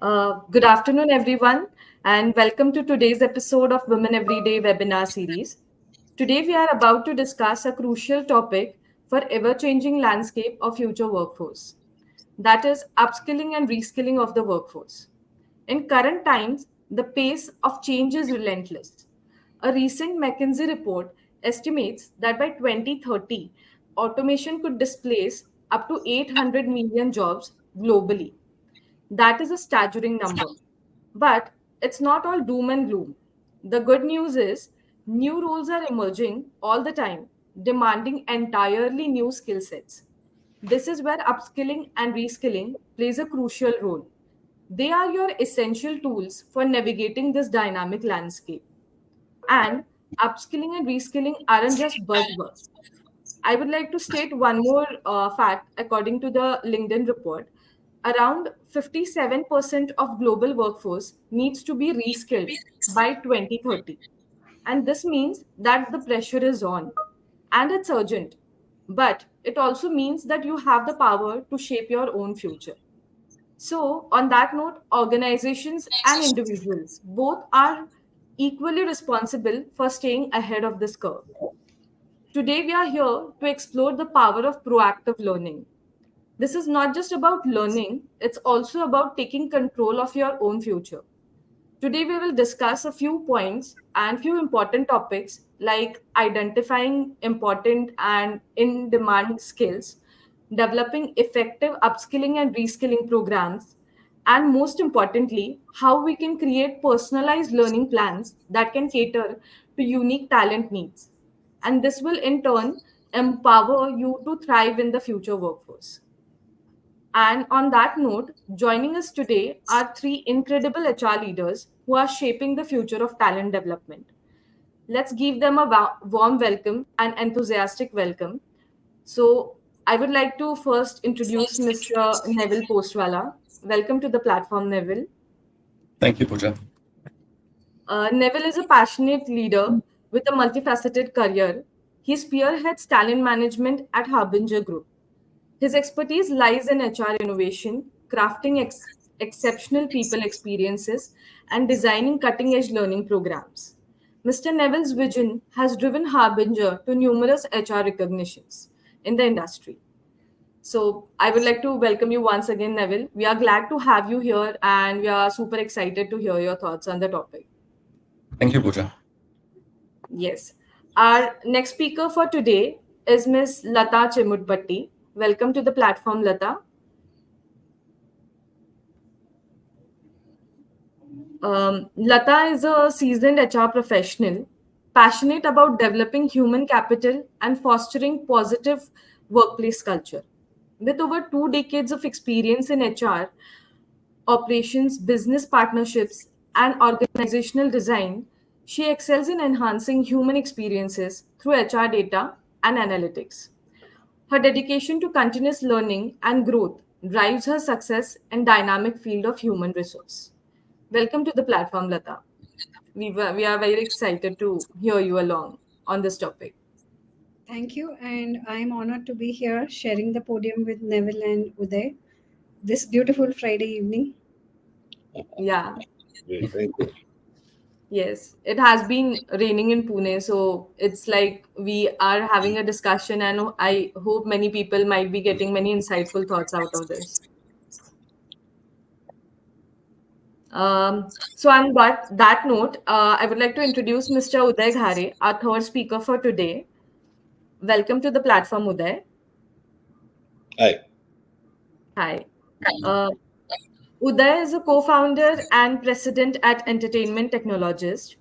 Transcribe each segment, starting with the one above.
Good afternoon, everyone, and welcome to today's episode of Women Everyday webinar series. Today, we are about to discuss a crucial topic for ever-changing landscape of future workforce. That is upskilling and reskilling of the workforce. In current times, the pace of change is relentless. A recent McKinsey report estimates that by 2030, automation could displace up to 800 million jobs globally. That is a staggering number. But it's not all doom and gloom. The good news is new roles are emerging all the time, demanding entirely new skill sets. This is where upskilling and reskilling plays a crucial role. They are your essential tools for navigating this dynamic landscape. And upskilling and reskilling aren't just buzzwords. I would like to state one more fact according to the LinkedIn report. Around 57% of global workforce needs to be reskilled by 2030. And this means that the pressure is on and it's urgent. But it also means that you have the power to shape your own future. So, on that note, organizations and individuals both are equally responsible for staying ahead of this curve. Today, we are here to explore the power of proactive learning. This is not just about learning, it's also about taking control of your own future. Today, we will discuss a few points and few important topics like identifying important and in demand skills, developing effective upskilling and reskilling programs, and most importantly, how we can create personalized learning plans that can cater to unique talent needs. And this will in turn empower you to thrive in the future workforce. And on that note, joining us today are three incredible HR leaders who are shaping the future of talent development. Let's give them a warm welcome and enthusiastic welcome. So, I would like to first introduce Mr. Neville Postwalla. Welcome to the platform, Neville. Thank you, Pooja. Neville is a passionate leader with a multifaceted career. He spearheads talent management at Harbinger Group. His expertise lies in HR innovation, crafting exceptional people experiences, and designing cutting edge learning programs. Mr. Neville's vision has driven Harbinger to numerous HR recognitions in the industry. So, I would like to welcome you once again, Neville. We are glad to have you here and we are super excited to hear your thoughts on the topic. Thank you, Pooja. Yes. Our next speaker for today is Ms. Lata Chemudupati. Welcome to the platform, Lata. Lata is a seasoned HR professional, passionate about developing human capital and fostering positive workplace culture. With over 2 decades of experience in HR, operations, business partnerships, and organizational design, she excels in enhancing human experiences through HR data and analytics. Her dedication to continuous learning and growth drives her success in dynamic field of human resource. Welcome to the platform, Lata. We are very excited to hear you along on this topic. Thank you, and I'm honored to be here sharing the podium with Neville and Uday this beautiful Friday evening. Yeah. Thank you. Yes, it has been raining in Pune, so it's like we are having a discussion, and I hope many people might be getting many insightful thoughts out of this. So on that note, I would like to introduce Mr. Uday Ghare, our third speaker for today. Welcome to the platform, Uday. Hi. Hi. Uh, Uday is a co-founder and president at Entertainment Technologists.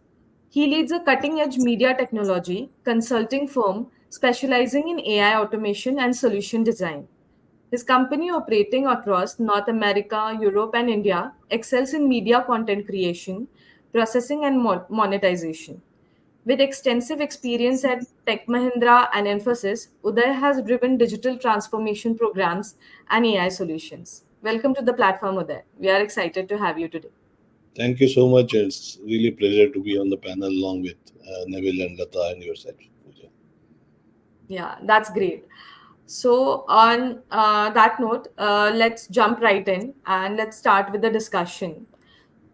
He leads a cutting-edge media technology consulting firm specializing in AI automation and solution design. His company, operating across North America, Europe, and India, excels in media content creation, processing, and monetization. With extensive experience at Tech Mahindra and Infosys, Uday has driven digital transformation programs and AI solutions. Welcome to the platform, Uday. We are excited to have you today. Thank you so much. It's really a pleasure to be on the panel along with Neville and Lata and yourself, Pooja. Yeah, that's great. So, on that note, let's jump right in and let's start with the discussion.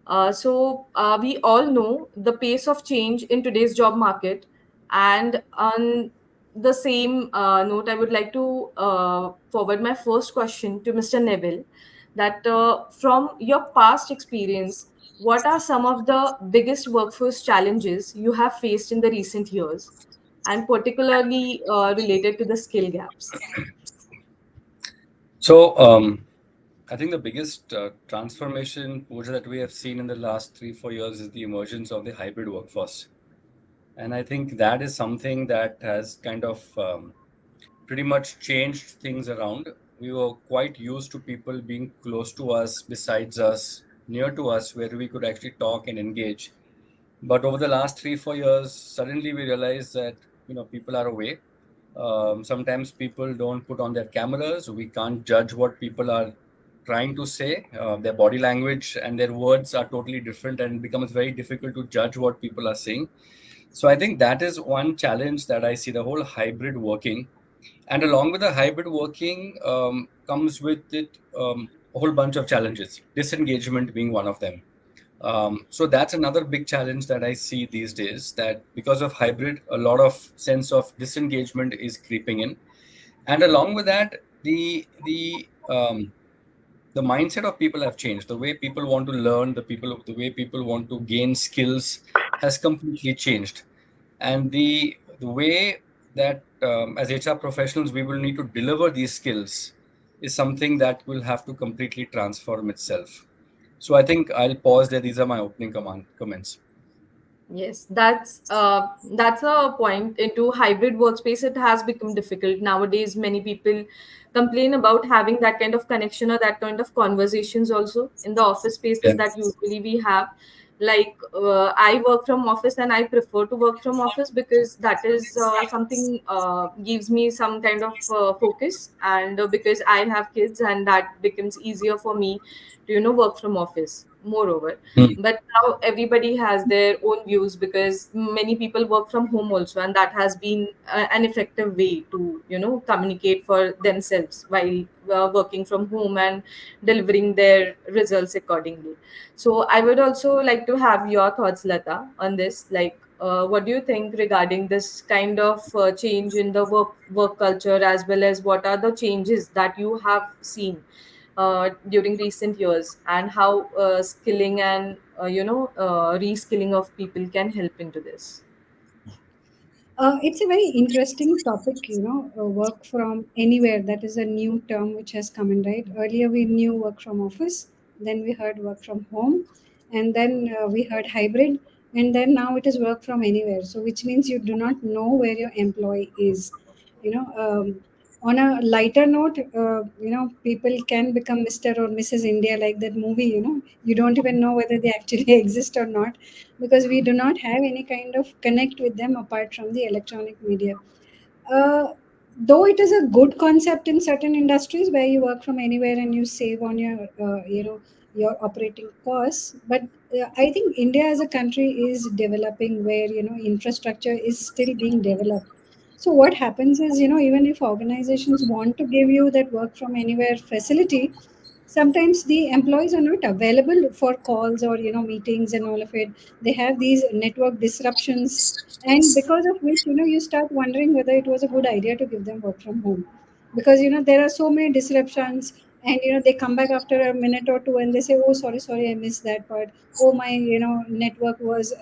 We all know the pace of change in today's job market. And on the same note, I would like to forward my first question to Mr. Neville that from your past experience, what are some of the biggest workforce challenges you have faced in the recent years, and particularly related to the skill gaps? So, I think the biggest transformation, Pooja, that we have seen in the last 3-4 years is the emergence of the hybrid workforce. And I think that is something that has kind of pretty much changed things around. We were quite used to people being close to us, besides us, near to us, where we could actually talk and engage. But over the last 3-4 years, suddenly we realized that people are away. Sometimes people don't put on their cameras. We can't judge what people are trying to say. Their body language and their words are totally different, and it becomes very difficult to judge what people are saying. So I think that is one challenge that I see, the whole hybrid working. And along with the hybrid working comes with it a whole bunch of challenges, disengagement being one of them. So that's another big challenge that I see these days, that because of hybrid, a lot of sense of disengagement is creeping in. And along with that, the mindset of people have changed. The way people want to learn, the way people want to gain skills has completely changed. And the way that as HR professionals we will need to deliver these skills is something that will have to completely transform itself. So I think I'll pause there. These are my opening comments. Yes, that's a point. Into hybrid workspace, it has become difficult nowadays. Many people complain about having that kind of connection or that kind of conversations also in the office spaces Yeah. that usually we have. Like I work from office and I prefer to work from office because that is something gives me some kind of focus, and because I have kids and that becomes easier for me to work from office. Moreover, Hmm. but now everybody has their own views because many people work from home also, and that has been an effective way to communicate for themselves while working from home and delivering their results accordingly. So I would also like to have your thoughts, Lata, on this. Like, what do you think regarding this kind of change in the work culture, as well as what are the changes that you have seen during recent years, and how skilling and reskilling of people can help into this? It's a very interesting topic, work from anywhere. That is a new term which has come in, right? Earlier we knew work from office, then we heard work from home, and then we heard hybrid, and then now it is work from anywhere. So, which means you do not know where your employee is. You know, on a lighter note, people can become Mr. or Mrs. India, like that movie. You don't even know whether they actually exist or not, because we do not have any kind of connect with them apart from the electronic media. Uh, though it is a good concept in certain industries where you work from anywhere and you save on your operating costs, but I think India as a country is developing where infrastructure is still being developed. So what happens is, even if organizations want to give you that work from anywhere facility, sometimes the employees are not available for calls or meetings and all of it. They have these network disruptions, and because of which you start wondering whether it was a good idea to give them work from home, because there are so many disruptions. And they come back after a minute or two and they say, oh, sorry, I missed that part. Oh, my network was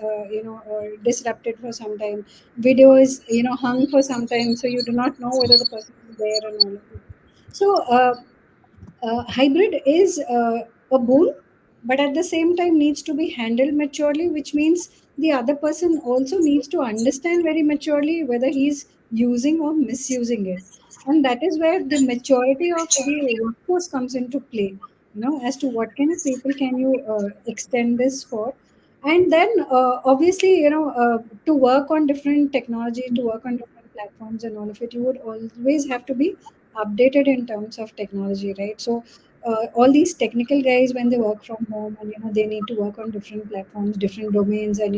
disrupted for some time. Video is hung for some time, so you do not know whether the person is there and all of it. So hybrid is a boon, but at the same time needs to be handled maturely, which means the other person also needs to understand very maturely whether he's using or misusing it. And that is where the maturity of the workforce comes into play, as to what kind of people can you extend this for. And then obviously, to work on different technology, to work on different platforms and all of it, you would always have to be updated in terms of technology, right? So all these technical guys, when they work from home and they need to work on different platforms, different domains, and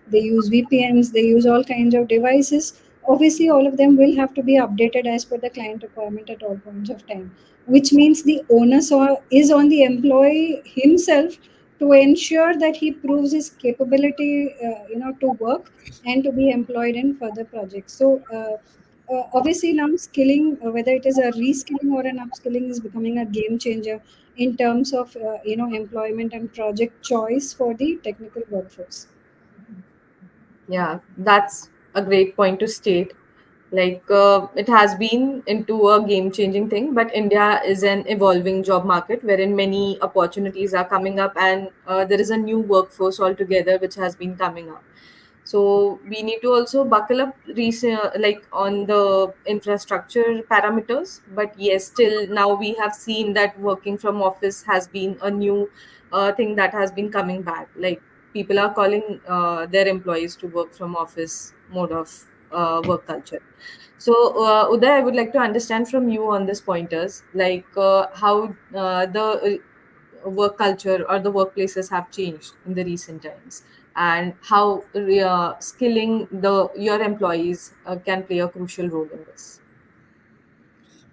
they use VPNs, they use all kinds of devices. obviously all of them will have to be updated as per the client requirement at all points of time, which means the onus is on the employee himself to ensure that he proves his capability, to work and to be employed in further projects. So obviously now skilling, whether it is a reskilling or an upskilling, is becoming a game changer in terms of employment and project choice for the technical workforce. Yeah, that's a great point to state. Like, it has been into a game changing thing, but India is an evolving job market wherein many opportunities are coming up, and there is a new workforce altogether which has been coming up. So we need to also buckle up like on the infrastructure parameters. But yes, still now we have seen that working from office has been a new thing that has been coming back. Like, people are calling their employees to work from office mode of work culture. So, Uday, I would like to understand from you on this pointers, like how the work culture or the workplaces have changed in the recent times, and how skilling your employees can play a crucial role in this.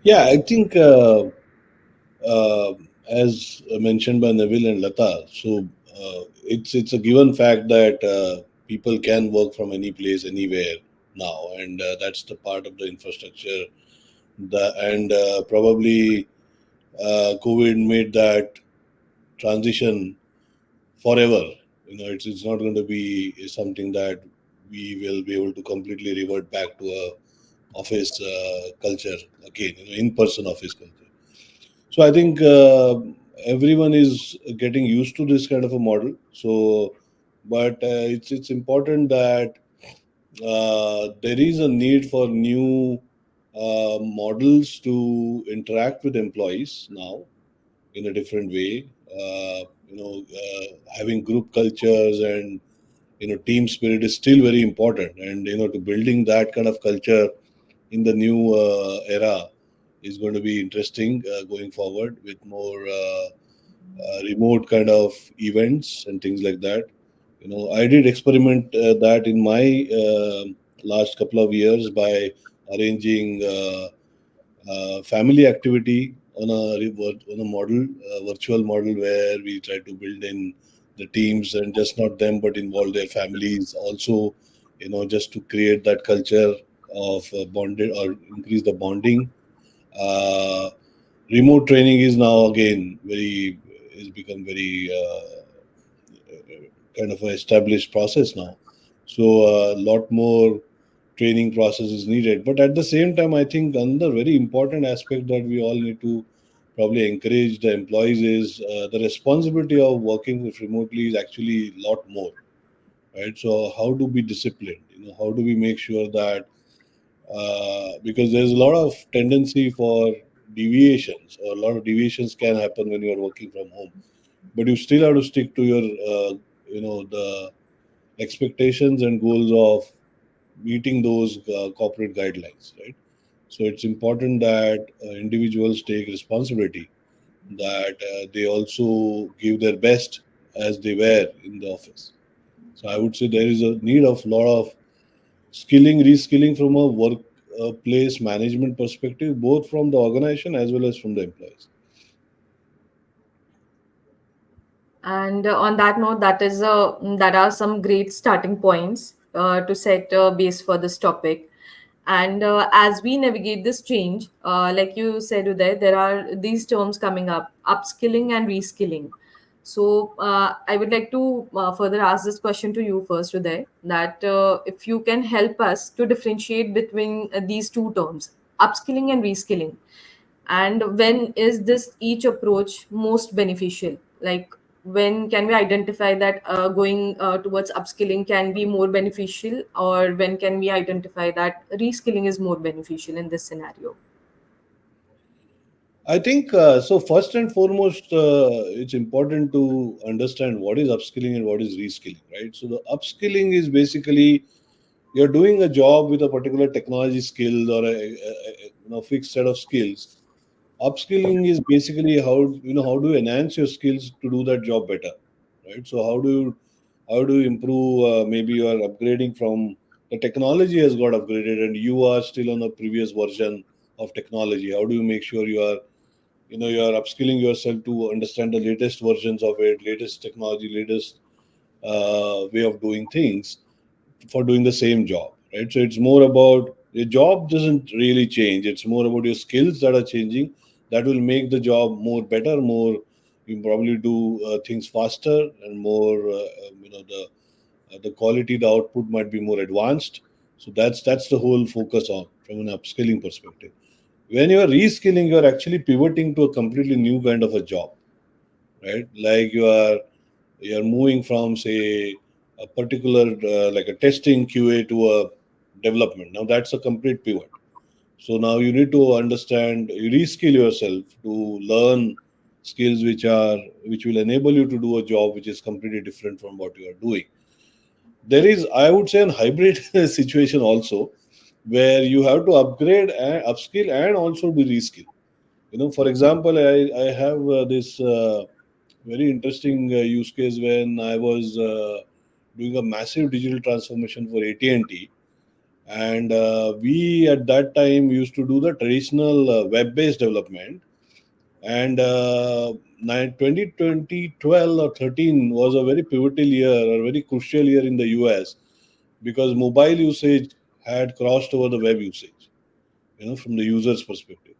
Yeah, I think uh, as mentioned by Neville and Lata, so it's a given fact that people can work from any place, anywhere now, and that's the part of the infrastructure. And probably COVID made that transition forever. It's not going to be something that we will be able to completely revert back to a office culture again, in-person office culture. So I think everyone is getting used to this kind of a model. So, but it's important that there is a need for new models to interact with employees now in a different way. Having group cultures and team spirit is still very important, and to building that kind of culture in the new era is going to be interesting going forward with more remote kind of events and things like that. I did experiment that in my last couple of years by arranging family activity on a model, virtual model, where we try to build in the teams, and just not them but involve their families also, just to create that culture of bonded or increase the bonding. uh, Remote training is now again very has become very kind of an established process now. So a lot more training process is needed. But at the same time, I think another very important aspect that we all need to probably encourage the employees is the responsibility of working with remotely is actually a lot more, right? So how do we discipline? How do we make sure that because there's a lot of tendency for deviations, or a lot of deviations can happen when you are working from home, but you still have to stick to your the expectations and goals of meeting those corporate guidelines, right? So it's important that individuals take responsibility, that they also give their best as they were in the office. So I would say there is a need of lot of skilling, reskilling from a workplace management perspective, both from the organization as well as from the employees. And on that note, that are some great starting points to set a base for this topic. And as we navigate this change, like you said, Uday, there are these terms coming up: upskilling and reskilling. So I would like to further ask this question to you first, Uday, that if you can help us to differentiate between these two terms, upskilling and reskilling, and when is this each approach most beneficial? Like, when can we identify that going towards upskilling can be more beneficial, or when can we identify that reskilling is more beneficial in this scenario? I think so. First and foremost, it's important to understand what is upskilling and what is reskilling, right? So the upskilling is basically you're doing a job with a particular technology skill or a fixed set of skills. Upskilling is basically how do you enhance your skills to do that job better, right? So how do you improve? Maybe you are upgrading from the technology has got upgraded and you are still on a previous version of technology. How do you make sure you are upskilling yourself to understand the latest versions of it, latest technology, latest way of doing things for doing the same job, right? So it's more about your job doesn't really change. It's more about your skills that are changing that will make the job more better, more you probably do things faster and more, the quality, the output might be more advanced. So that's the whole focus on from an upskilling perspective. When you are reskilling, you are actually pivoting to a completely new kind of a job, right? Like you're moving from, say, a particular like a testing QA to a development. Now that's a complete pivot. So now you need to understand, you reskill yourself to learn skills which will enable you to do a job which is completely different from what you are doing. There is, I would say, a hybrid situation also, where you have to upgrade and upskill and also do reskill. For example, I have this very interesting use case when I was doing a massive digital transformation for AT&T, and we at that time used to do the traditional web-based development. And 2012 or 13 was a very pivotal year, or very crucial year in the US, because mobile usage had crossed over the web usage, from the user's perspective.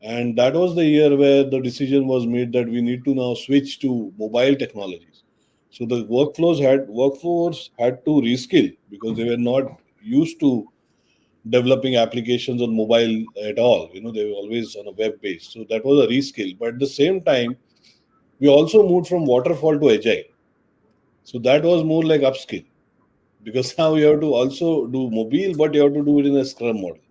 And that was the year where the decision was made that we need to now switch to mobile technologies. So the workforce had to reskill because they were not used to developing applications on mobile at all. They were always on a web base. So that was a reskill. But at the same time, we also moved from waterfall to agile. So that was more like upskill, because now you have to also do mobile, but you have to do it in a Scrum model.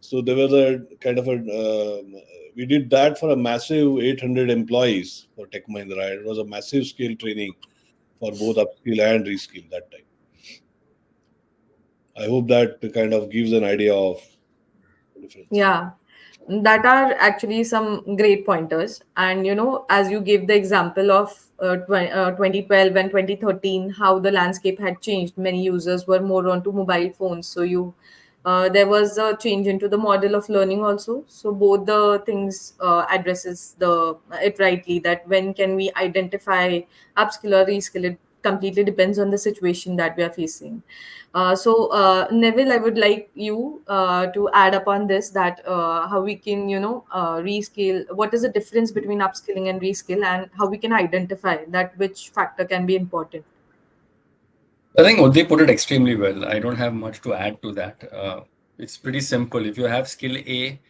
So there was a kind of we did that for a massive 800 employees for Tech Mahindra. It was a massive scale training for both upskill and reskill that time. I hope that kind of gives an idea of the difference. Yeah, that are actually some great pointers. And as you gave the example of 2012 and 2013, how the landscape had changed, many users were more onto mobile phones. So there was a change into the model of learning also. So both the things addresses it rightly, that when can we identify upskill or reskill, it completely depends on the situation that we are facing. Neville, I would like you to add upon this, that how we can, reskill. What is the difference between upskilling and reskill, and how we can identify that which factor can be important? I think Uday put it extremely well. I don't have much to add to that. It's pretty simple. If you have skill A,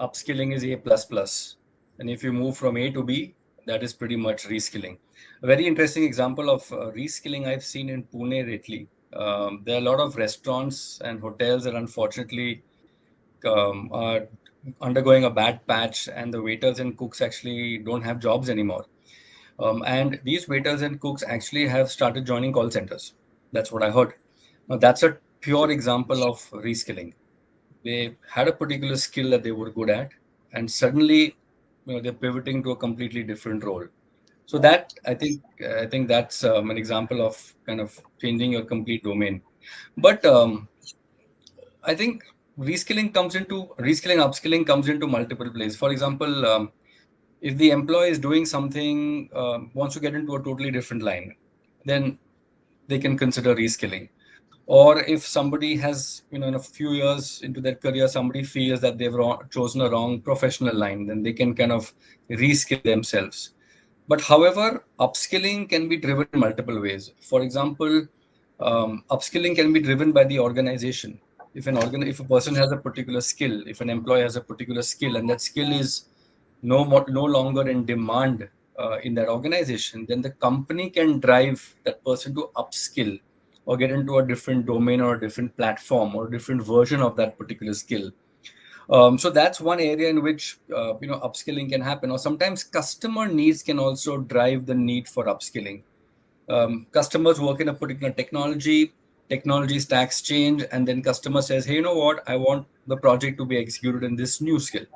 upskilling is A++. And if you move from A to B, that is pretty much reskilling. A very interesting example of reskilling I've seen in Pune lately. There are a lot of restaurants and hotels that unfortunately are undergoing a bad patch, and the waiters and cooks actually don't have jobs anymore. And these waiters and cooks actually have started joining call centers. That's what I heard. Now, that's a pure example of reskilling. They had a particular skill that they were good at, and suddenly, they're pivoting to a completely different role. So that I think that's an example of kind of changing your complete domain. But I think upskilling comes into multiple places. For example, if the employee is doing something, wants to get into a totally different line, then they can consider reskilling. Or if somebody has, in a few years into their career, somebody feels that they've chosen a wrong professional line, then they can kind of reskill themselves. But however, upskilling can be driven in multiple ways. For example, upskilling can be driven by the organization. If a person has a particular skill, if an employee has a particular skill, and that skill is no longer in demand in that organization, then the company can drive that person to upskill or get into a different domain or a different platform or a different version of that particular skill. So that's one area in which upskilling can happen. Or sometimes customer needs can also drive the need for upskilling. Customers work in a particular technology stacks change, and then customer says, hey, you know what, I want the project to be executed in this new skill.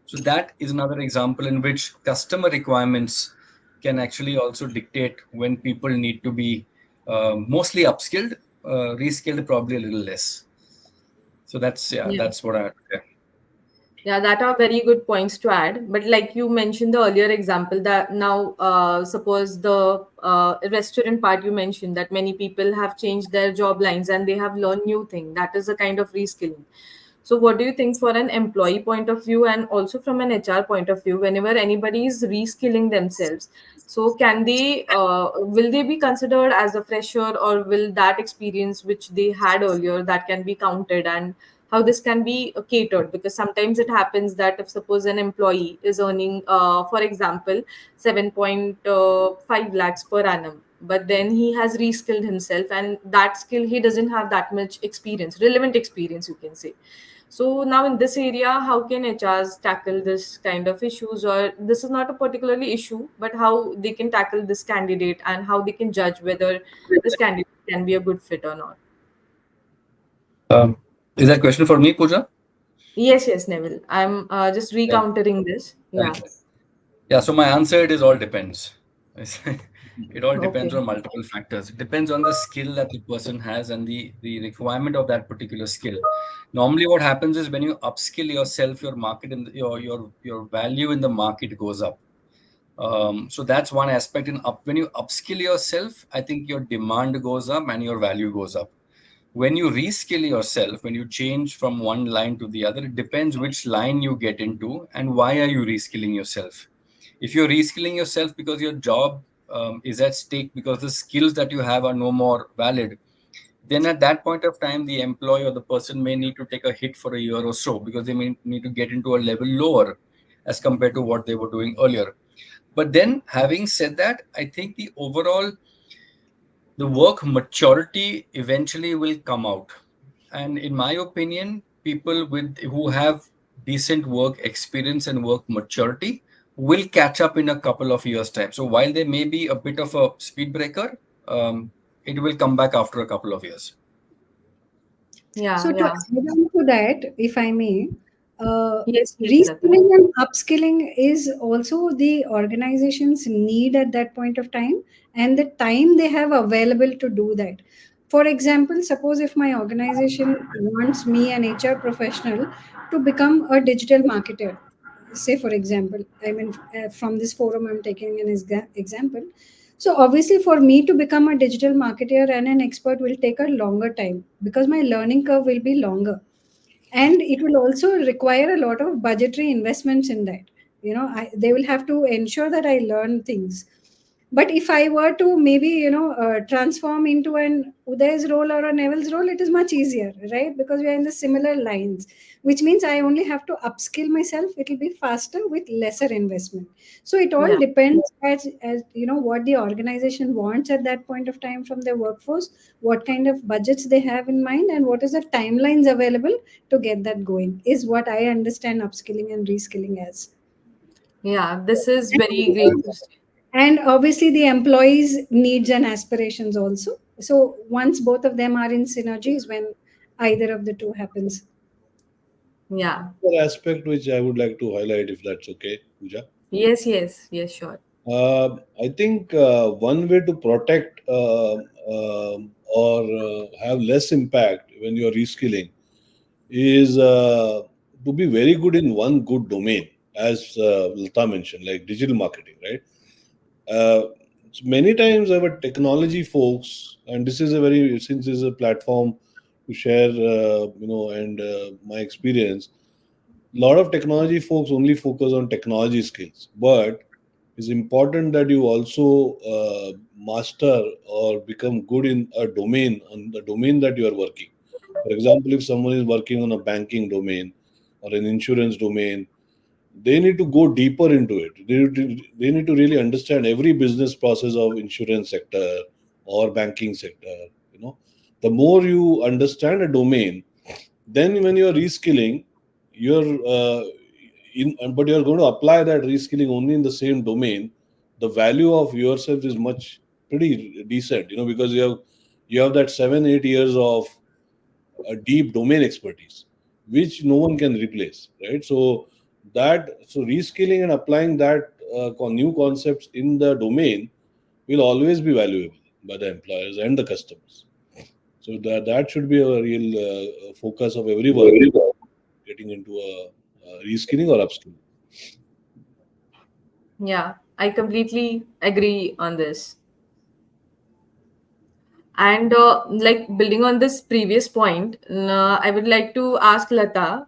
So that is another example in which customer requirements can actually also dictate when people need to be mostly upskilled reskilled probably a little less. So that's Yeah. that's what I. Yeah, that are very good points to add. But like you mentioned the earlier example that now, suppose the restaurant part you mentioned that many people have changed their job lines and they have learned new thing. That is a kind of reskilling. So what do you think for an employee point of view and also from an HR point of view, whenever anybody is reskilling themselves, so can they, will they be considered as a fresher or will that experience which they had earlier that can be counted and how this can be catered? Because sometimes it happens that if suppose an employee is earning, for example, 7.5 lakhs per annum, but then he has reskilled himself and that skill he doesn't have that much experience, relevant experience, you can say. So now in this area, how can HRs tackle this kind of issues? Or this is not a particularly issue, but how they can tackle this candidate and how they can judge whether this candidate can be a good fit or not? Is that question for me, Pooja? Yes, yes, Neville. I'm just Yeah. recountering this. Yeah. Right. Yeah. So my answer it is all depends. It all depends Okay. on multiple factors. It depends on the skill that the person has and the requirement of that particular skill. Normally, what happens is when you upskill yourself, your market and your value in the market goes up. So that's one aspect. When you upskill yourself, I think your demand goes up and your value goes up. When you reskill yourself, when you change from one line to the other, it depends which line you get into and why are you reskilling yourself. If you're reskilling yourself because your job is at stake because the skills that you have are no more valid, then at that point of time, the employee or the person may need to take a hit for a year or so because they may need to get into a level lower as compared to what they were doing earlier. But then having said that, I think the work maturity eventually will come out. And in my opinion, people who have decent work experience and work maturity will catch up in a couple of years' time. So while there may be a bit of a speed breaker, it will come back after a couple of years. Yeah, So to yeah. add on to that, if I may, Yes, yes, Lata. reskilling and upskilling is also the organization's need at that point of time and the time they have available to do that. For example, suppose if my organization wants me, an HR professional, to become a digital marketer, say for example, I mean, from this forum I'm taking an example. So obviously for me to become a digital marketer and an expert will take a longer time because my learning curve will be longer, and it will also require a lot of budgetary investments in that. They will have to ensure that I learn things. But if I were to maybe transform into an Uday's role or a Neville's role, it is much easier, right? Because we are in the similar lines, which means I only have to upskill myself. It will be faster with lesser investment. So it all Yeah. depends as what the organization wants at that point of time from their workforce, what kind of budgets they have in mind, and what is the timelines available to get that going, is what I understand upskilling and reskilling as. Yeah, this is very great And to see. and obviously the employees needs and aspirations also. So once both of them are in synergy is when either of the two happens. Yeah. Another aspect which I would like to highlight, if that's okay, Pooja. Yes, yes, yes, sure. I think one way to protect or have less impact when you are reskilling is to be very good in one good domain, as Lata mentioned, like digital marketing, right? So many times our technology folks, and this is a very, since this is a platform to share, and my experience, a lot of technology folks only focus on technology skills, but it's important that you also master or become good in a domain, on the domain that you are working. For example, if someone is working on a banking domain or an insurance domain, they need to go deeper into it. They need to really understand every business process of insurance sector or banking sector. You know, the more you understand a domain, then when you're reskilling, you're but you're going to apply that reskilling only in the same domain. The value of yourself is much pretty decent, because you have that 7-8 years of a deep domain expertise, which no one can replace, right? So reskilling and applying that new concepts in the domain will always be valuable by the employers and the customers. So that should be a real focus of everyone getting into a reskilling or upskilling. Yeah, I completely agree on this. And like building on this previous point, I would like to ask Lata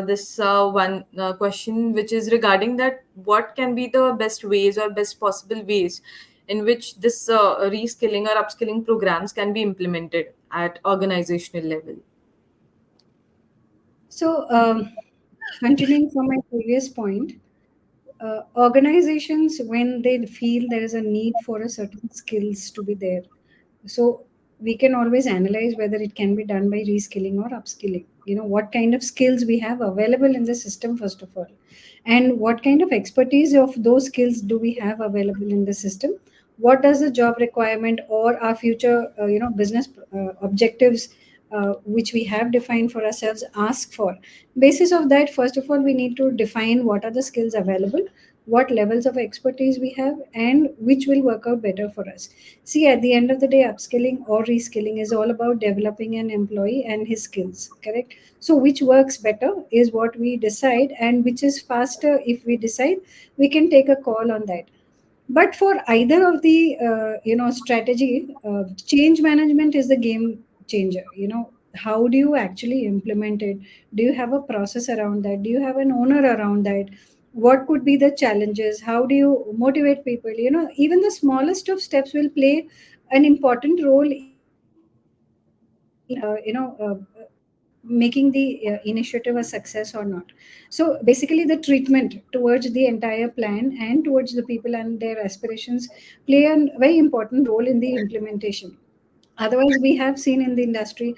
this one question, which is regarding that what can be the best ways or best possible ways in which this reskilling or upskilling programs can be implemented at organizational level. So, continuing from my previous point, organizations, when they feel there is a need for a certain skills to be there, so we can always analyze whether it can be done by reskilling or upskilling. What kind of skills we have available in the system, first of all, and what kind of expertise of those skills do we have available in the system. What does the job requirement or our future business objectives, which we have defined for ourselves, ask for. Basis of that, first of all, we need to define what are the skills available, what levels of expertise we have, and which will work out better for us. See, at the end of the day, upskilling or reskilling is all about developing an employee and his skills, correct? So, which works better is what we decide, and which is faster. If we decide, we can take a call on that. But for either of the strategy, change management is the game changer. How do you actually implement it? Do you have a process around that? Do you have an owner around that? What could be the challenges? How do you motivate people? Even the smallest of steps will play an important role in making the initiative a success or not. So basically, the treatment towards the entire plan and towards the people and their aspirations play a very important role in the implementation. Otherwise, we have seen in the industry,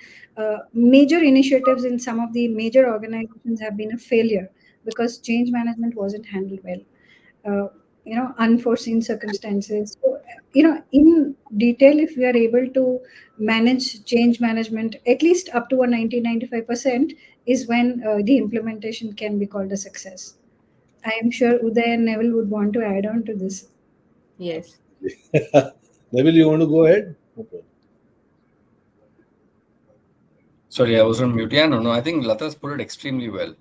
major initiatives in some of the major organizations have been a failure because change management wasn't handled well. Unforeseen circumstances. So, in detail, if we are able to manage change management at least up to a 90-95%, is when the implementation can be called a success. I am sure Uday and Neville would want to add on to this. Yes. Neville, you want to go ahead? Okay. Sorry, I was on mute. Yeah, no, I think Lata's put it extremely well.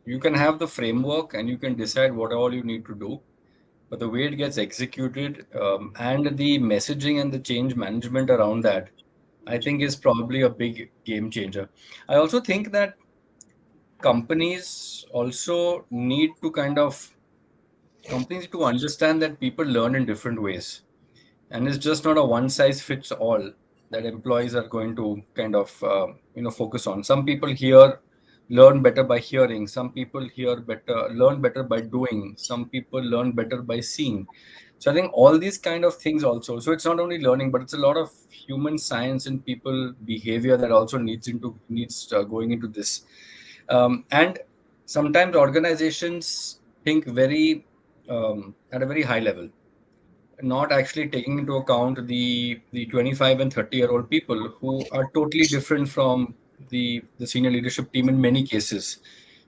You can have the framework and you can decide what all you need to do, but the way it gets executed and the messaging and the change management around that, I think is probably a big game changer. I also think that companies need to understand that people learn in different ways. And it's just not a one size fits all that employees are going to focus on. Some people here learn better by hearing. Some people learn better by doing. Some people learn better by seeing. So I think all these kind of things also. So it's not only learning, but it's a lot of human science and people behavior that also needs going into this. And sometimes organizations think at a very high level, not actually taking into account the 25 and 30-year-old people who are totally different from the senior leadership team in many cases.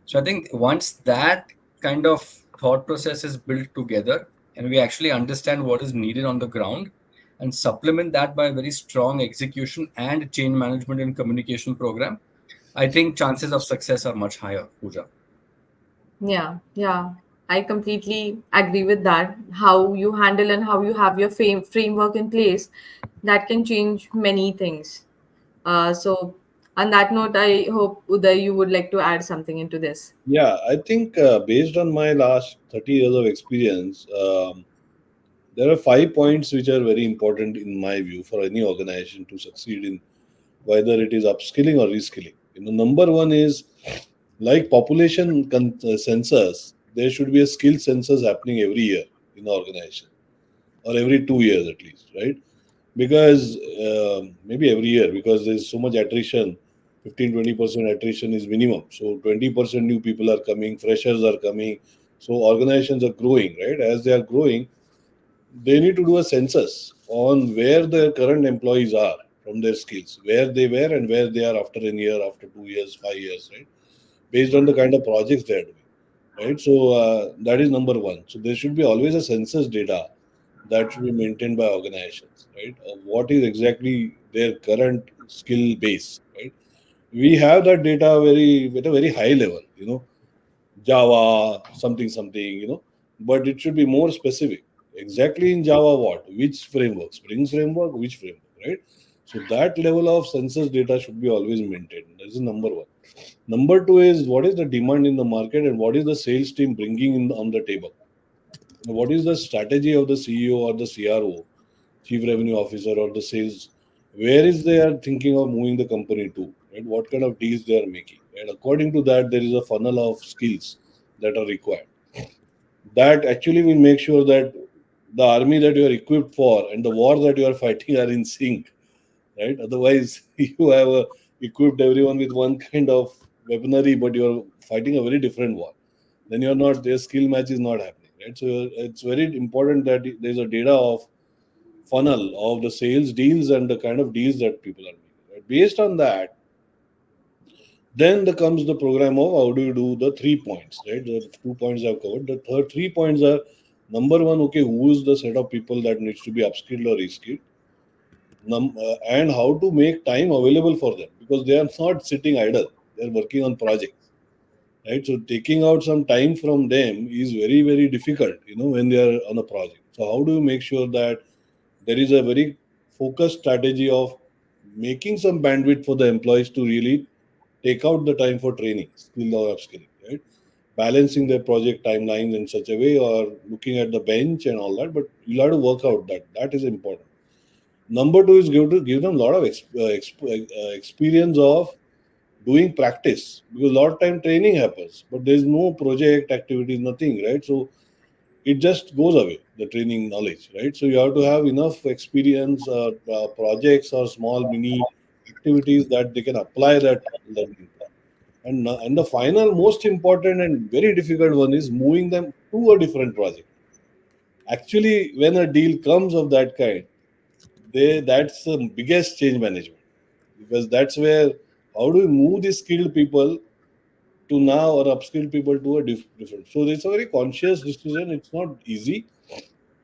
So I think once that kind of thought process is built together and we actually understand what is needed on the ground and supplement that by a very strong execution and change management and communication program, I think chances of success are much higher, Pooja. Yeah, I completely agree with that. How you handle and how you have your framework in place, that can change many things. So, on that note, I hope Uday, you would like to add something into this. Yeah, I think based on my last 30 years of experience, there are 5 points which are very important in my view for any organization to succeed in whether it is upskilling or reskilling. Number one is like population census, there should be a skill census happening every year in the organization or every 2 years at least, right? Because maybe every year because there's so much attrition, 15-20% attrition is minimum. So 20% new people are coming, freshers are coming. So organizations are growing, right? As they are growing, they need to do a census on where their current employees are from their skills, where they were and where they are after a year, after 2 years, 5 years, right? Based on the kind of projects they are doing, right? So that is number one. So there should be always a census data that should be maintained by organizations, right? What is exactly their current skill base, right? We have that data very at a very high level, Java, something, something, but it should be more specific. Exactly in Java, what? Which framework? Spring framework? Which framework, right? So that level of census data should be always maintained. That is number one. Number two is what is the demand in the market and what is the sales team bringing on the table? What is the strategy of the CEO or the CRO, Chief Revenue Officer, or the sales? Where is they are thinking of moving the company to? Right? What kind of deals they are making? And according to that, there is a funnel of skills that are required. That actually will make sure that the army that you are equipped for and the war that you are fighting are in sync, right? Otherwise, you have equipped everyone with one kind of weaponry, but you are fighting a very different war. Then you are not, their skill match is not happening, right? So it's very important that there's a data of funnel of the sales deals and the kind of deals that people are making. Right? Based on that, then there comes the program of how do you do the 3 points, right? The 2 points I've covered. The third 3 points are number one, okay, who is the set of people that needs to be upskilled or reskilled? And how to make time available for them because they are not sitting idle, they're working on projects, right? So taking out some time from them is very, very difficult, when they are on a project. So how do you make sure that there is a very focused strategy of making some bandwidth for the employees to really take out the time for training, skill or upskilling, right? Balancing their project timelines in such a way or looking at the bench and all that, but you'll have to work out that. That is important. Number two is give them a lot of experience of doing practice because a lot of time training happens, but there's no project activities, nothing, right? So it just goes away, the training knowledge, right? So you have to have enough experience, projects or small mini activities that they can apply that learning. And the final, most important and very difficult one is moving them to a different project. Actually, when a deal comes of that kind, that's the biggest change management because that's where how do we move these skilled people to now or upskilled people to a different. So it's a very conscious decision. It's not easy.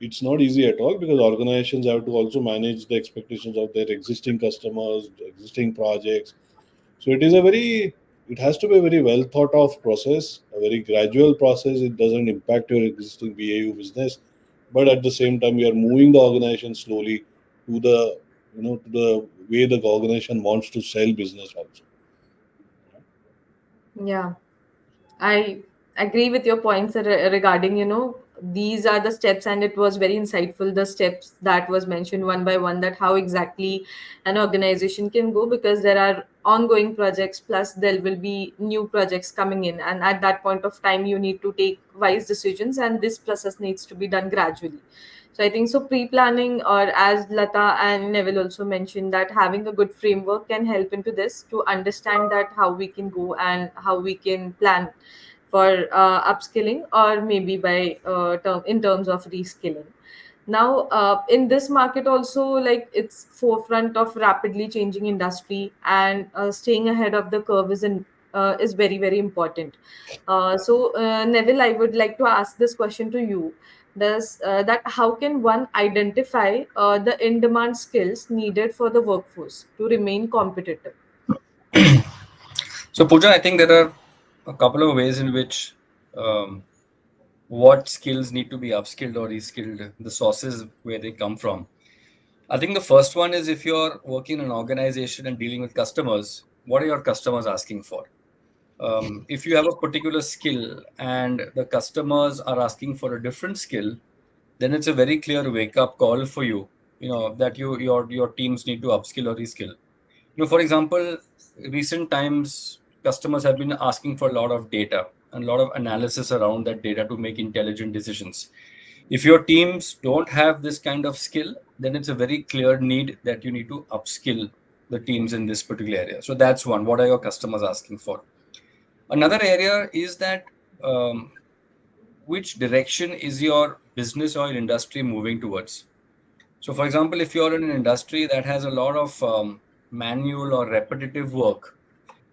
It's not easy at all because organizations have to also manage the expectations of their existing customers, existing projects. So it has to be a very well thought of process, a very gradual process. It doesn't impact your existing BAU business, but at the same time, you are moving the organization slowly to to the way the organization wants to sell business also. Yeah. I agree with your points regarding, these are the steps, and it was very insightful, the steps that was mentioned one by one, that how exactly an organization can go, because there are ongoing projects, plus there will be new projects coming in. And at that point of time, you need to take wise decisions, and this process needs to be done gradually. So I think so pre-planning, or as Lata and Neville also mentioned, that having a good framework can help into this to understand that how we can go and how we can plan for upskilling, or maybe by in terms of reskilling. Now, in this market also, like, it's forefront of rapidly changing industry, and staying ahead of the curve is very, very important. Neville, I would like to ask this question to you. Does that how can one identify the in-demand skills needed for the workforce to remain competitive? So, Pooja, I think there are a couple of ways in which what skills need to be upskilled or reskilled, the sources where they come from. I think the first one is if you're working in an organization and dealing with customers, what are your customers asking for? If you have a particular skill and the customers are asking for a different skill, then it's a very clear wake-up call for you, that your teams need to upskill or reskill. For example, recent times, customers have been asking for a lot of data and a lot of analysis around that data to make intelligent decisions. If your teams don't have this kind of skill, then it's a very clear need that you need to upskill the teams in this particular area. So that's one. What are your customers asking for? Another area is that which direction is your business or your industry moving towards? So, for example, if you're in an industry that has a lot of manual or repetitive work,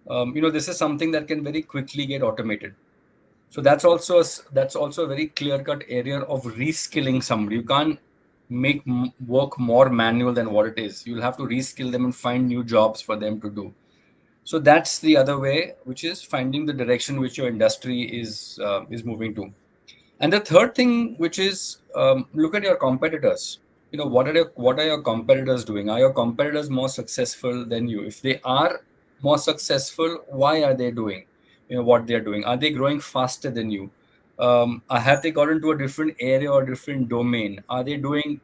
this is something that can very quickly get automated. So that's also a very clear-cut area of reskilling somebody. You can't make work more manual than what it is. You'll have to reskill them and find new jobs for them to do. So that's the other way, which is finding the direction which your industry is moving to. And the third thing, which is look at your competitors. What are your competitors doing? Are your competitors more successful than you? If they are more successful, why are they doing what they're doing? Are they growing faster than you? Have they got into a different area or different domain? Are they doing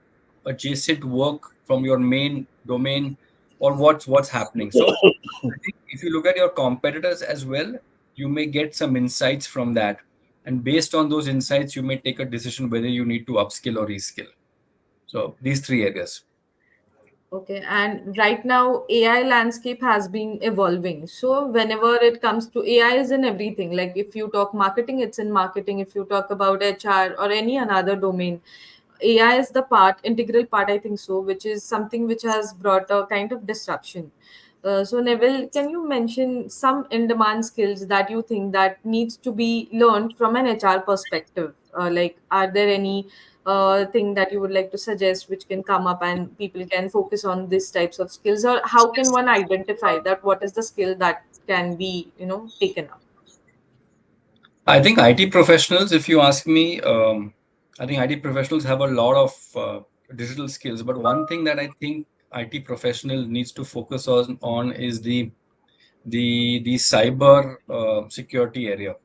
adjacent work from your main domain, or what's happening? So I think if you look at your competitors as well, you may get some insights from that. And based on those insights, you may take a decision whether you need to upskill or reskill. So these three areas. Okay, and right now AI landscape has been evolving. So whenever it comes to AI is in everything. Like if you talk marketing, it's in marketing. If you talk about HR or any another domain, AI is the integral part, I think so, which is something which has brought a kind of disruption. So Neville, can you mention some in-demand skills that you think that needs to be learned from an HR perspective? Like, are there any thing that you would like to suggest which can come up and people can focus on these types of skills, or how can one identify that what is the skill that can be taken up? I think IT professionals, if you ask me, I think IT professionals have a lot of digital skills. But one thing that I think IT professional needs to focus on is the cyber security area.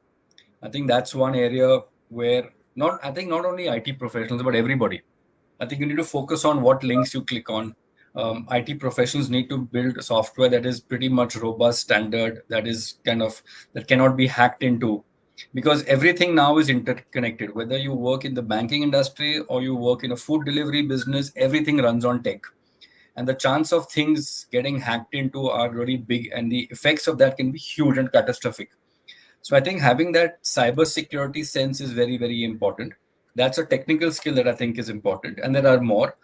I think that's one area where not only IT professionals, but everybody. I think you need to focus on what links you click on. IT professionals need to build software that is pretty much robust, standard, that cannot be hacked into, because everything now is interconnected. Whether you work in the banking industry or you work in a food delivery business, everything runs on tech. And the chance of things getting hacked into are really big, and the effects of that can be huge and catastrophic. So I think having that cyber security sense is very, very important. That's a technical skill that I think is important, and there are more.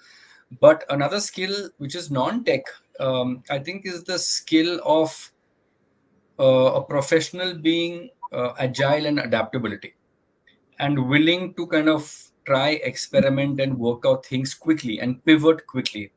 But another skill which is non-tech, I think, is the skill of a professional being agile and adaptability, and willing to kind of try, experiment, and work out things quickly and pivot quickly.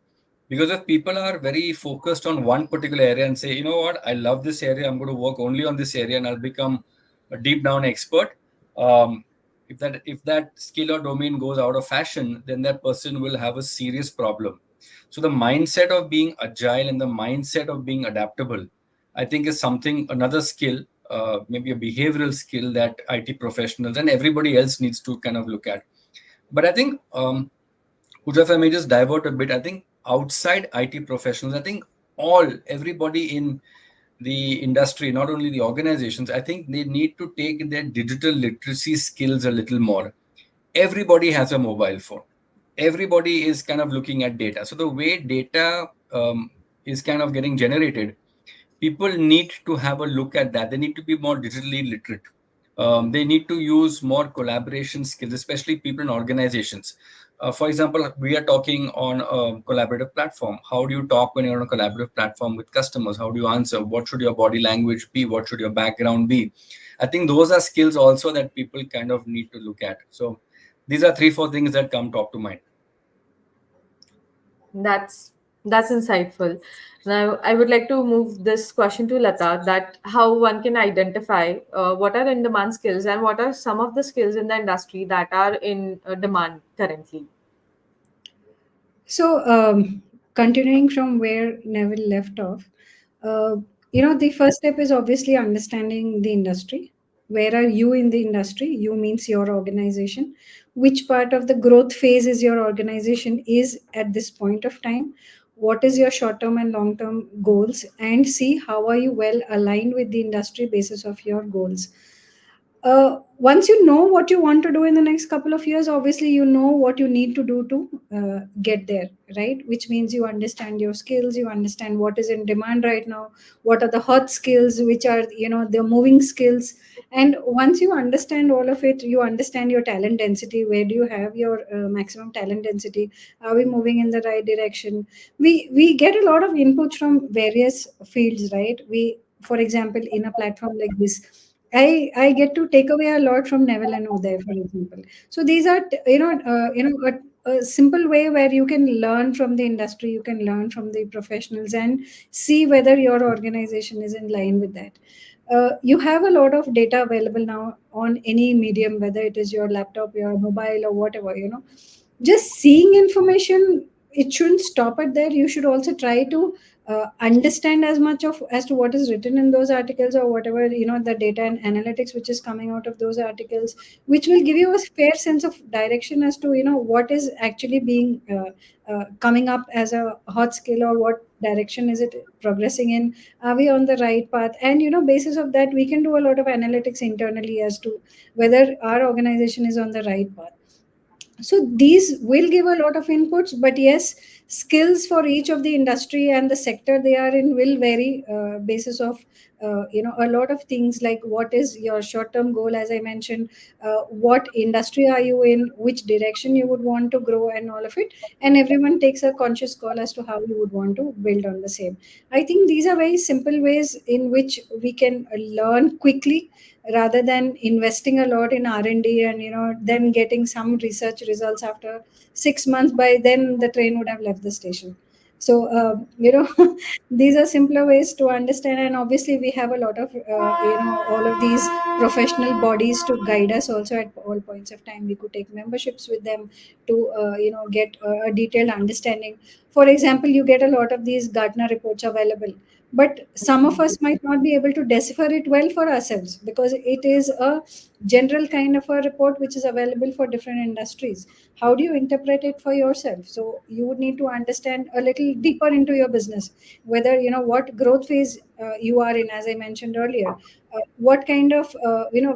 Because if people are very focused on one particular area and say, you know what, I love this area, I'm going to work only on this area and I'll become a deep down expert. If that skill or domain goes out of fashion, then that person will have a serious problem. So the mindset of being agile and the mindset of being adaptable, I think, is another skill, maybe a behavioral skill that IT professionals and everybody else needs to kind of look at. But I think, Pooja, if I may just divert a bit, I think outside IT professionals, I think everybody in the industry, not only the organizations, I think they need to take their digital literacy skills a little more. Everybody has a mobile phone. Everybody is kind of looking at data. So the way data is kind of getting generated, people need to have a look at that. They need to be more digitally literate. They need to use more collaboration skills, especially people in organizations. For example, we are talking on a collaborative platform. How do you talk when you're on a collaborative platform with customers? How do you answer? What should your body language be? What should your background be? I think those are skills also that people kind of need to look at. So these are 3-4 things that come top to mind. That's insightful. Now, I would like to move this question to Lata, that how one can identify what are in demand skills and what are some of the skills in the industry that are in demand currently. So, continuing from where Neville left off, uh, the first step is obviously understanding the industry. Where are you in the industry? You means your organization. Which part of the growth phase is your organization is at this point of time? What is your short-term and long-term goals? And see how are you well aligned with the industry basis of your goals. Once you know what you want to do in the next couple of years, obviously you know what you need to do to get there, right? Which means you understand your skills, you understand what is in demand right now, what are the hot skills, which are the moving skills. And once you understand all of it, you understand your talent density. Where do you have your maximum talent density? Are we moving in the right direction? We get a lot of input from various fields, right? For example, in a platform like this, I get to take away a lot from Neville and Uday, for example. So these are a simple way where you can learn from the industry, you can learn from the professionals, and see whether your organization is in line with that. You have a lot of data available now on any medium, whether it is your laptop, your mobile, or whatever, just seeing information, it shouldn't stop at there. You should also try to understand as much of as to what is written in those articles, or whatever, the data and analytics which is coming out of those articles, which will give you a fair sense of direction as to what is actually being coming up as a hot skill, or what direction is it progressing in. Are we on the right path? And basis of that, we can do a lot of analytics internally as to whether our organization is on the right path. So these will give a lot of inputs, but yes, skills for each of the industry and the sector they are in will vary, basis of a lot of things, like what is your short term goal, as I mentioned, what industry are you in, which direction you would want to grow, and all of it. And everyone takes a conscious call as to how you would want to build on the same. I think these are very simple ways in which we can learn quickly, rather than investing a lot in R&D, and then getting some research results after 6 months. By then the train would have left the station. So these are simpler ways to understand. And obviously we have a lot of all of these professional bodies to guide us also. At all points of time, we could take memberships with them to get a detailed understanding. For example, you get a lot of these Gartner reports available, but some of us might not be able to decipher it well for ourselves, because it is a general kind of a report which is available for different industries. How do you interpret it for yourself? So you would need to understand a little deeper into your business, whether what growth phase you are in, as I mentioned earlier, what kind of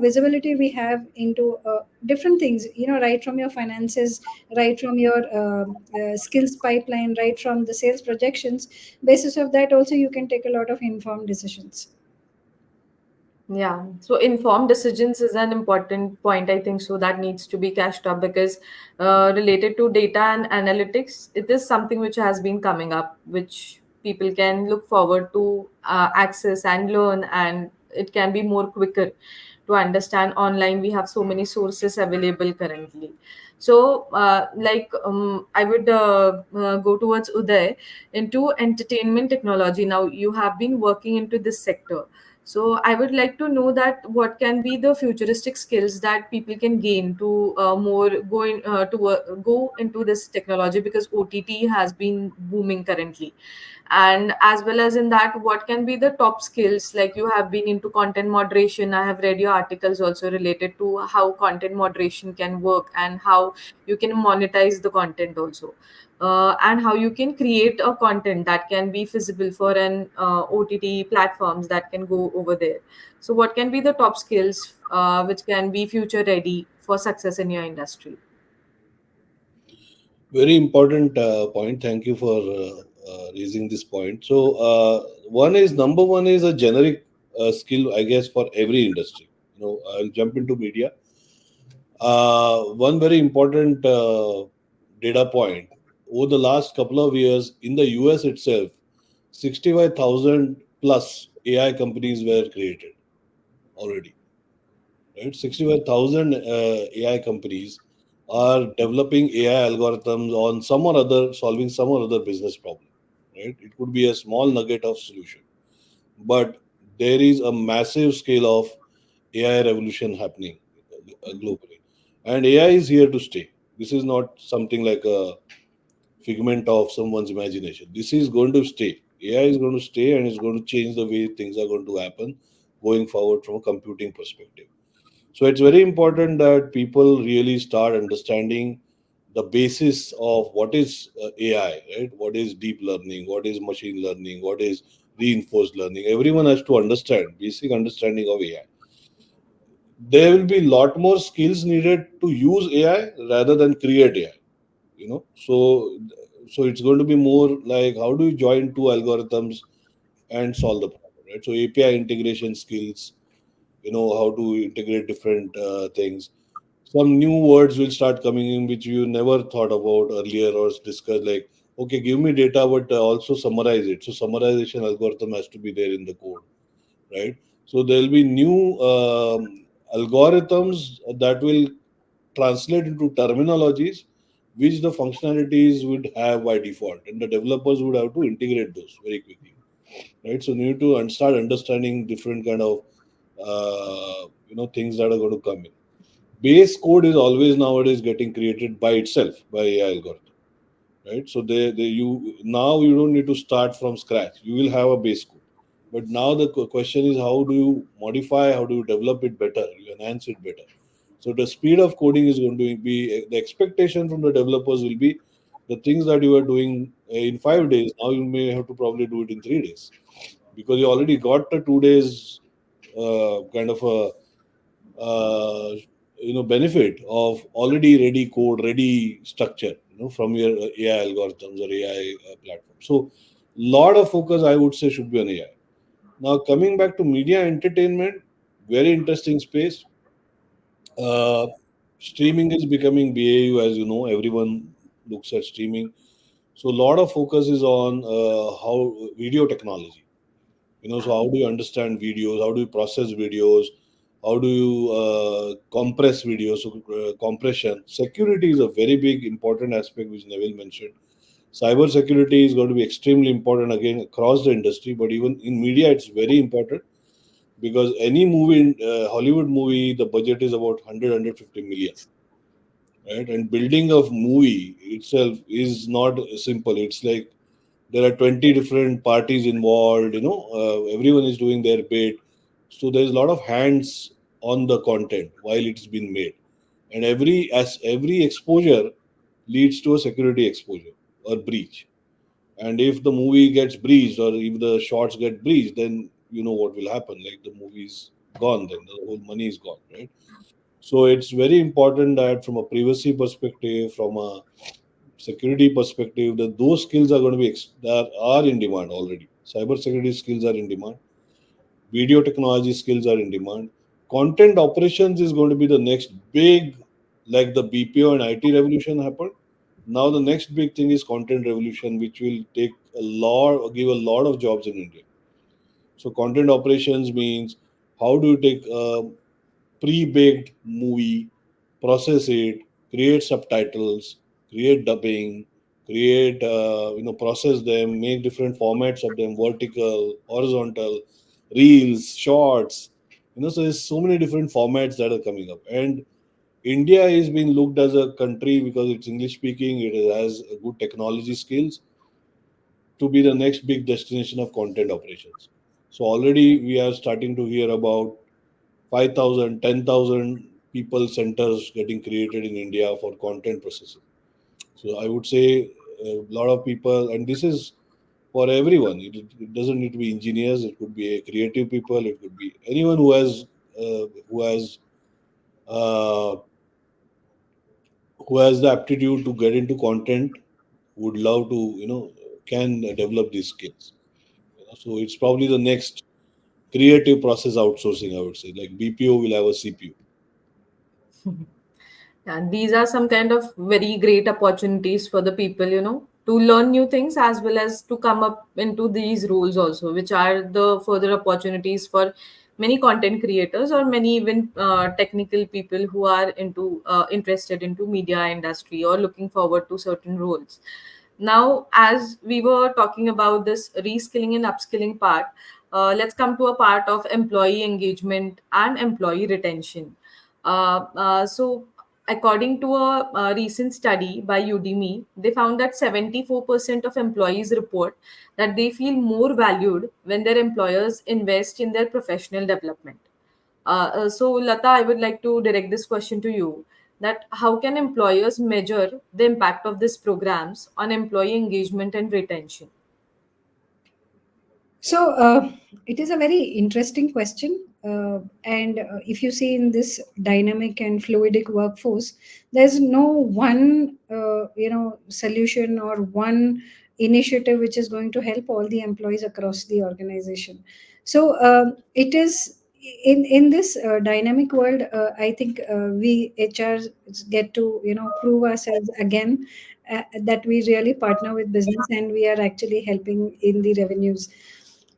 visibility we have into different things, right from your finances, right from your skills pipeline, right from the sales projections. Basis of that also, you can take a lot of informed decisions. Yeah, so informed decisions is an important point, I think, so that needs to be cashed up, because related to data and analytics, it is something which has been coming up, which people can look forward to access and learn, and it can be more quicker to understand online. We have so many sources available currently. So, I would go towards Uday into entertainment technology. Now, you have been working into this sector, so I would like to know that what can be the futuristic skills that people can gain to more go into this technology, because OTT has been booming currently, and as well as in that, what can be the top skills, like you have been into content moderation. I have read your articles also related to how content moderation can work and how you can monetize the content also, and how you can create a content that can be feasible for an OTT platforms that can go over there. So what can be the top skills which can be future ready for success in your industry? Very important point. Thank you for raising this point. So, number one is a generic skill, I guess, for every industry. I'll jump into media. One very important data point: over the last couple of years, in the US itself, 65,000 plus AI companies were created already. Right, 65,000 AI companies are developing AI algorithms on some or other, solving some or other business problem. Right, it could be a small nugget of solution, but there is a massive scale of AI revolution happening globally, and AI is here to stay. This is not something like a figment of someone's imagination. This is going to stay. AI is going to stay, and it's going to change the way things are going to happen going forward from a computing perspective. So it's very important that people really start understanding the basis of what is AI, right? What is deep learning? What is machine learning? What is reinforced learning? Everyone has to understand basic understanding of AI. There will be a lot more skills needed to use AI rather than create AI. So it's going to be more like, how do you join two algorithms and solve the problem, right? So API integration skills, how to integrate different things. Some new words will start coming in which you never thought about earlier or discussed, like, okay, give me data, but also summarize it. So summarization algorithm has to be there in the code, right? So there will be new algorithms that will translate into terminologies which the functionalities would have by default, and the developers would have to integrate those very quickly, right? So you need to start understanding different kind of things that are going to come in. Base code is always nowadays getting created by itself by AI algorithm, right? So you don't need to start from scratch. You will have a base code, but now the question is, how do you modify, how do you develop it better, you enhance it better? So the speed of coding is going to be, the expectation from the developers will be, the things that you are doing in 5 days, now you may have to probably do it in 3 days, because you already got the 2 days kind of a benefit of already ready code, ready structure, from your AI algorithms or AI platform. So lot of focus, I would say, should be on AI. Now coming back to media entertainment, very interesting space. uh, Streaming is becoming BAU, as you know, everyone looks at streaming. So a lot of focus is on how video technology. So how do you understand videos? How do you process videos? How do you compress videos? So compression. Security is a very big important aspect which Neville mentioned. Cyber security is going to be extremely important again across the industry, but even in media, it's very important, because any movie, Hollywood movie, the budget is about 150 million, right? And building a movie itself is not simple. It's like there are 20 different parties involved, everyone is doing their bit. So there's a lot of hands on the content while it's been made, and every exposure leads to a security exposure or breach. And if the movie gets breached, or if the shots get breached, then you know what will happen, like the movie's gone, then the whole money is gone, right? So it's very important that from a privacy perspective, from a security perspective, that those skills are going to be that are in demand already. Cyber security skills are in demand. Video technology skills are in demand. Content operations is going to be the next big, like the BPO and IT revolution happened. Now the next big thing is content revolution, which will give a lot of jobs in India. So content operations means, how do you take a pre-baked movie, process it, create subtitles, create dubbing, create process them, make different formats of them, vertical, horizontal, reels, shorts. So there's so many different formats that are coming up, and India is being looked as a country, because it's English speaking, it has good technology skills, to be the next big destination of content operations. So already we are starting to hear about 5,000, 10,000 people centers getting created in India for content processing. So I would say a lot of people, and this is for everyone. It doesn't need to be engineers. It could be creative people. It could be anyone uh, who has the aptitude to get into content, would love to, can develop these skills. So it's probably the next creative process outsourcing, I would say. Like BPO will have a CPU. And these are some kind of very great opportunities for the people, to learn new things as well as to come up into these roles also, which are the further opportunities for many content creators or many even technical people who are interested into media industry or looking forward to certain roles. Now, as we were talking about this reskilling and upskilling part, let's come to a part of employee engagement and employee retention. So, according to a recent study by Udemy, they found that 74% of employees report that they feel more valued when their employers invest in their professional development. So, Lata, I would like to direct this question to you, that how can employers measure the impact of these programs on employee engagement and retention? So it is a very interesting question. And if you see in this dynamic and fluidic workforce, there's no one, solution or one initiative which is going to help all the employees across the organization. So it is in this dynamic world. I think we HRs get to prove ourselves again, that we really partner with business and we are actually helping in the revenues.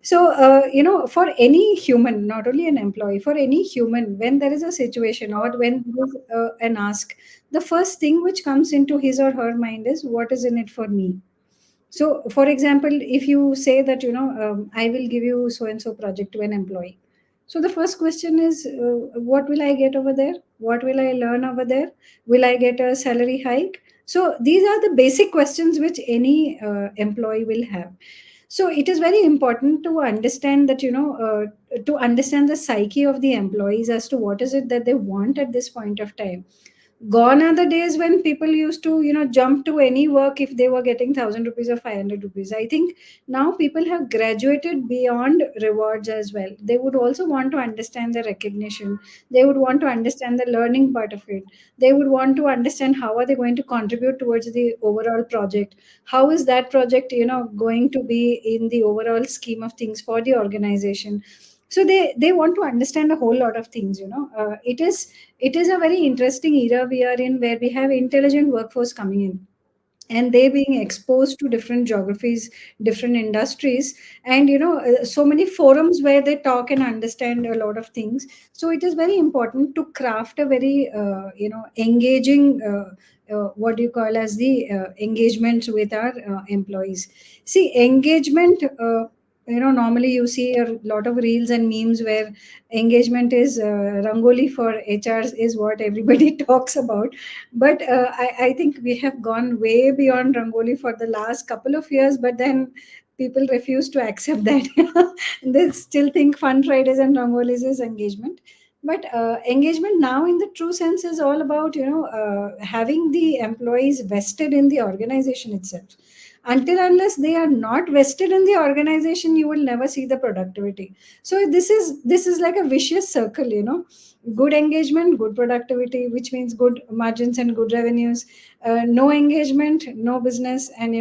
So, for any human, not only an employee, for any human, when there is a situation or when there is an ask the first thing which comes into his or her mind is, what is in it for me? So, for example, if you say that, I will give you so and so project to an employee. So, the first question is, what will I get over there? What will I learn over there? Will I get a salary hike? So, these are the basic questions which any employee will have. So, it is very important to understand that, to understand the psyche of the employees as to what is it that they want at this point of time. Gone are the days when people used to, jump to any work if they were getting 1,000 rupees or 500 rupees. I think now people have graduated beyond rewards as well. They would also want to understand the recognition. They would want to understand the learning part of it. They would want to understand how are they going to contribute towards the overall project. How is that project, going to be in the overall scheme of things for the organization? So they want to understand a whole lot of things. It is a very interesting era we are in, where we have intelligent workforce coming in, and they being exposed to different geographies, different industries, and so many forums where they talk and understand a lot of things. So it is very important to craft a very engaging, what do you call as the engagement with our employees. See, engagement, normally you see a lot of reels and memes where engagement is rangoli for HRs is what everybody talks about. But I think we have gone way beyond rangoli for the last couple of years, but then people refuse to accept that. They still think fun Fridays and rangolis is engagement. But engagement now in the true sense is all about having the employees vested in the organization itself. Until unless they are not vested in the organization, you will never see the productivity. So this is like a vicious circle. Good engagement, good productivity, which means good margins and good revenues. No engagement, no business, and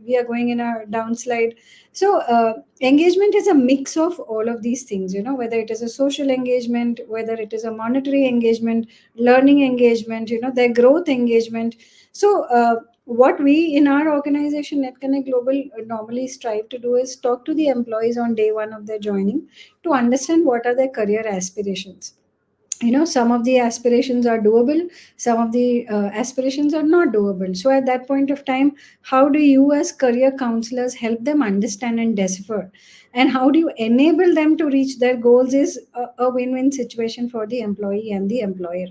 we are going in a downslide. So engagement is a mix of all of these things, whether it is a social engagement, whether it is a monetary engagement, learning engagement, their growth engagement. So what we in our organization, NetConnect Global, normally strive to do is talk to the employees on day one of their joining to understand what are their career aspirations. Some of the aspirations are doable, some of the aspirations are not doable. So at that point of time, how do you as career counselors help them understand and decipher, and how do you enable them to reach their goals is a win-win situation for the employee and the employer.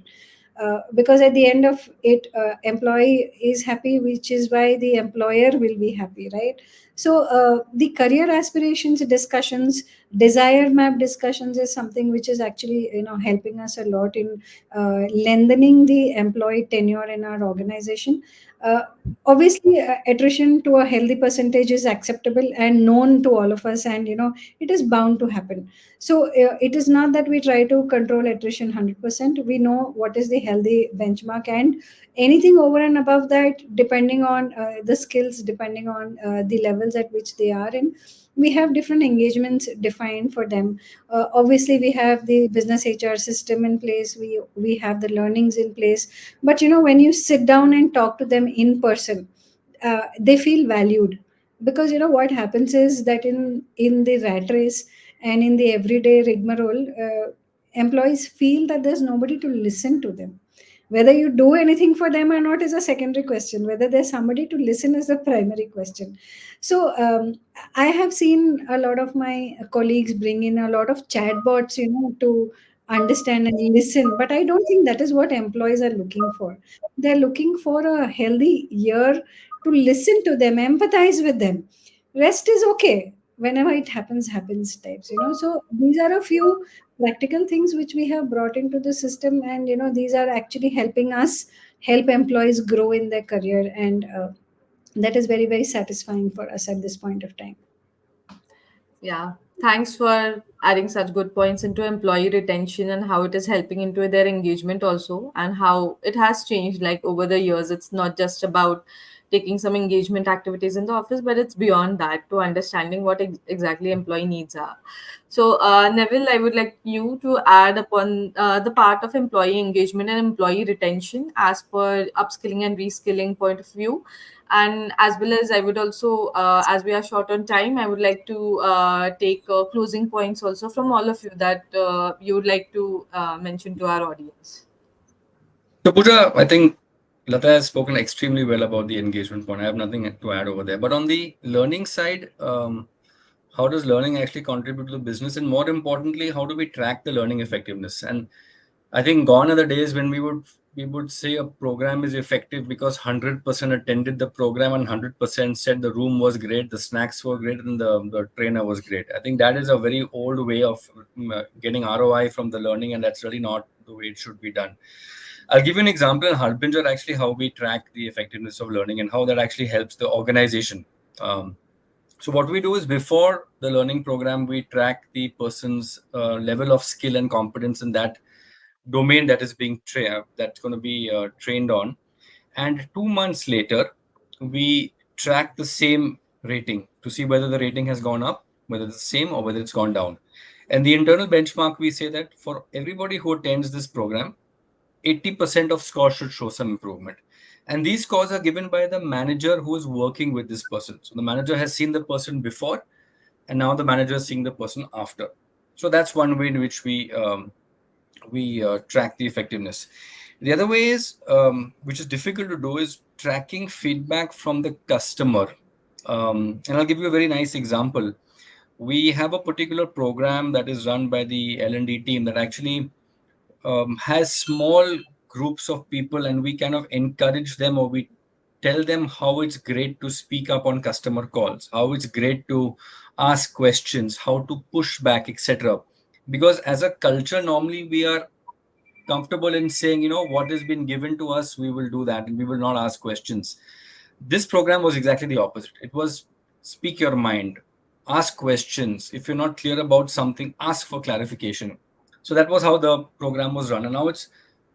Because at the end of it, employee is happy, which is why the employer will be happy, right? So the career aspirations discussions, desire map discussions is something which is actually helping us a lot in lengthening the employee tenure in our organization. uh, Obviously, attrition to a healthy percentage is acceptable and known to all of us, and it is bound to happen. So it is not that we try to control attrition 100%. We know what is the healthy benchmark, and anything over and above that, depending on the skills, depending on the levels at which they are in, we have different engagements defined for them. Obviously, we have the business HR system in place. We have the learnings in place. But when you sit down and talk to them in person, they feel valued. Because what happens is that in the rat race and in the everyday rigmarole, employees feel that there's nobody to listen to them. Whether you do anything for them or not is a secondary question. Whether there's somebody to listen is the primary question. So I have seen a lot of my colleagues bring in a lot of chatbots, to understand and listen. But I don't think that is what employees are looking for. They're looking for a healthy ear to listen to them, empathize with them. Rest is okay. Whenever it happens types. So these are a few practical things which we have brought into the system, and these are actually helping us help employees grow in their career, and that is very, very satisfying for us at this point of time. Yeah, thanks for adding such good points into employee retention and how it is helping into their engagement also, and how it has changed like over the years. It's not just about taking some engagement activities in the office, but it's beyond that to understanding what exactly employee needs are. So, Neville, I would like you to add upon the part of employee engagement and employee retention as per upskilling and reskilling point of view. And as well as I would also, as we are short on time, I would like to take closing points also from all of you that you would like to mention to our audience. So Pooja, I think Lata has spoken extremely well about the engagement point. I have nothing to add over there. But on the learning side, how does learning actually contribute to the business? And more importantly, how do we track the learning effectiveness? And I think gone are the days when we would say a program is effective because 100% attended the program and 100% said the room was great, the snacks were great, and the trainer was great. I think that is a very old way of getting ROI from the learning, and that's really not the way it should be done. I'll give you an example in Harbinger, actually, how we track the effectiveness of learning and how that actually helps the organization. So what we do is before the learning program, we track the person's level of skill and competence in that domain that is being that's going to be trained on. And 2 months later, we track the same rating to see whether the rating has gone up, whether it's the same or whether it's gone down. And the internal benchmark, we say that for everybody who attends this program, 80% of scores should show some improvement. And these scores are given by the manager who is working with this person. So the manager has seen the person before, and now the manager is seeing the person after. So that's one way in which we track the effectiveness. The other way is, which is difficult to do, is tracking feedback from the customer. And I'll give you a very nice example. We have a particular program that is run by the L&D team that actually has small groups of people, and we kind of encourage them, or we tell them how it's great to speak up on customer calls, how it's great to ask questions, how to push back, etc. Because as a culture, normally we are comfortable in saying, what has been given to us, we will do that, and we will not ask questions. This program was exactly the opposite. It was speak your mind, ask questions. If you're not clear about something, ask for clarification. So that was how the program was run. And now it's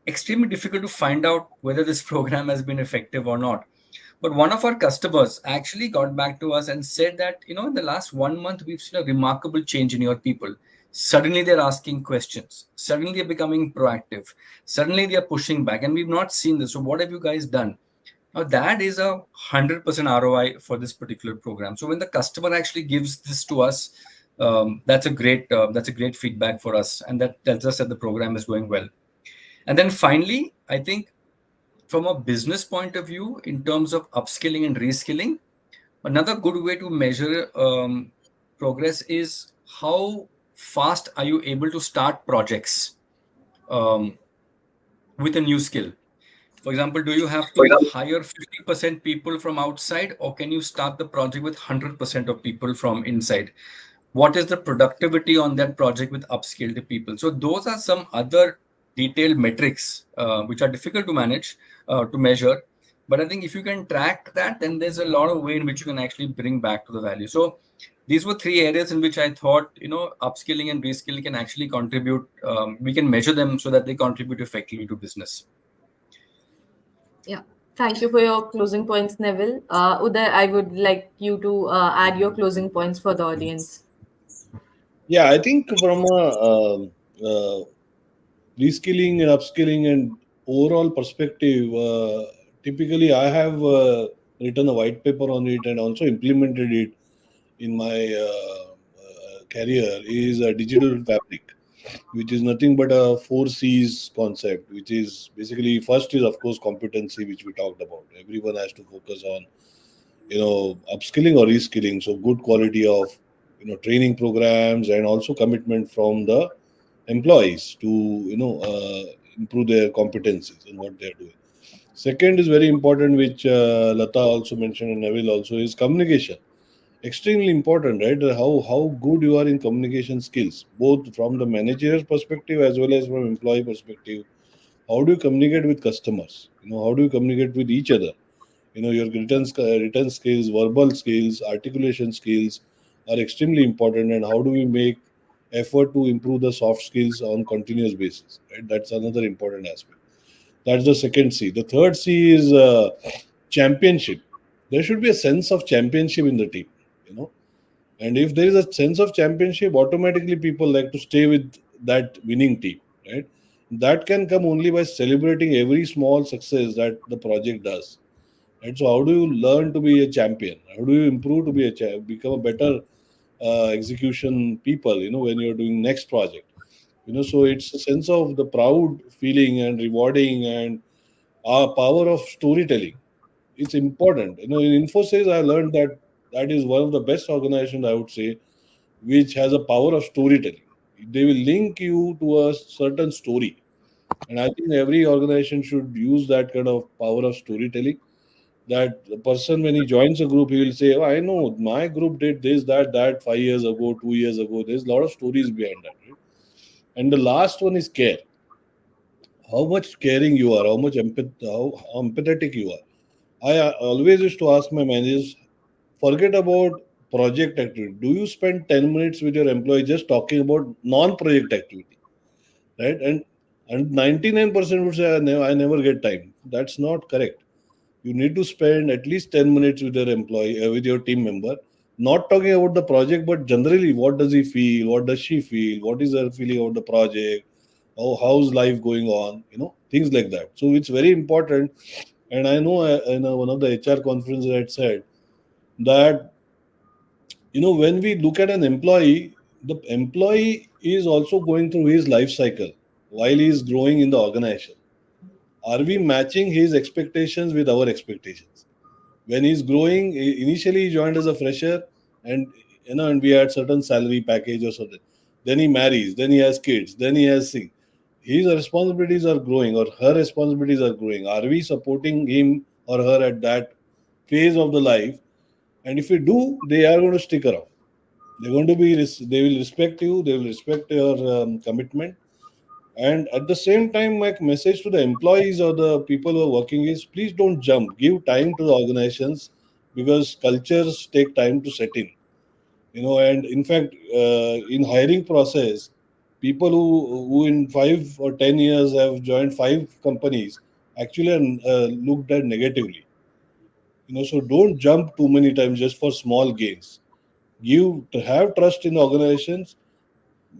extremely difficult to find out whether this program has been effective or not. But one of our customers actually got back to us and said that, in the last 1 month, we've seen a remarkable change in your people. Suddenly they're asking questions. Suddenly they're becoming proactive. Suddenly they're pushing back. And we've not seen this. So what have you guys done? Now that is a 100% ROI for this particular program. So when the customer actually gives this to us, that's a great feedback for us, and that tells us that the program is going well. And then finally, I think from a business point of view, in terms of upskilling and reskilling, another good way to measure progress is how fast are you able to start projects with a new skill. For example, do you have to hire 50% people from outside, or can you start the project with 100% of people from inside? What is the productivity on that project with upskilled people? So those are some other detailed metrics which are difficult to manage, to measure. But I think if you can track that, then there's a lot of way in which you can actually bring back to the value. So these were three areas in which I thought, upskilling and reskilling can actually contribute. We can measure them so that they contribute effectively to business. Yeah. Thank you for your closing points, Neville. Uday, I would like you to add your closing points for the audience. Yeah, I think from a reskilling and upskilling and overall perspective, typically I have written a white paper on it and also implemented it in my career, is a digital fabric, which is nothing but a 4 C's concept, which is basically, first is of course competency, which we talked about. Everyone has to focus on upskilling or reskilling. So good quality of training programs, and also commitment from the employees to improve their competencies in what they're doing. Second is very important, which Lata also mentioned and Neville also, is communication. Extremely important, right? How good you are in communication skills, both from the manager's perspective as well as from employee perspective. How do you communicate with customers? How do you communicate with each other? Your written skills, verbal skills, articulation skills are extremely important. And how do we make effort to improve the soft skills on continuous basis, right? That's another important aspect. That's the second C. The third C is championship. There should be a sense of championship in the team, you know and if there is a sense of championship, automatically people like to stay with that winning team, right? That can come only by celebrating every small success that the project does. And so, how do you learn to be a champion? How do you improve to be become a better execution people? When you're doing next project. So it's a sense of the proud feeling and rewarding and power of storytelling. It's important. In Infosys, I learned that is one of the best organizations, I would say, which has a power of storytelling. They will link you to a certain story. And I think every organization should use that kind of power of storytelling. That the person, when he joins a group, he will say, oh, I know my group did this, that 5 years ago, 2 years ago. There's a lot of stories behind that. Right? And the last one is care. How much caring you are, how empathetic you are. I always used to ask my managers, forget about project activity. Do you spend 10 minutes with your employee just talking about non-project activity? Right? And 99% would say, I never get time. That's not correct. You need to spend at least 10 minutes with your employee, with your team member, not talking about the project, but generally, what does he feel? What does she feel? What is her feeling about the project? How's life going on? Things like that. So it's very important. And I know in one of the HR conferences I had said that, when we look at an employee, the employee is also going through his life cycle while he is growing in the organization. Are we matching his expectations with our expectations? When he's growing, initially he joined as a fresher, and we had certain salary package or something. Then he marries, then he has kids, then he has things. His responsibilities are growing, or her responsibilities are growing. Are we supporting him or her at that phase of the life? And if we do, they are going to stick around. They're going to they will respect you, they will respect your commitment. And at the same time, my message to the employees or the people who are working is, please don't jump. Give time to the organizations, because cultures take time to set in. And in fact, in hiring process, people who in 5 or 10 years have joined 5 companies actually are looked at negatively. So don't jump too many times just for small gains. Have trust in organizations,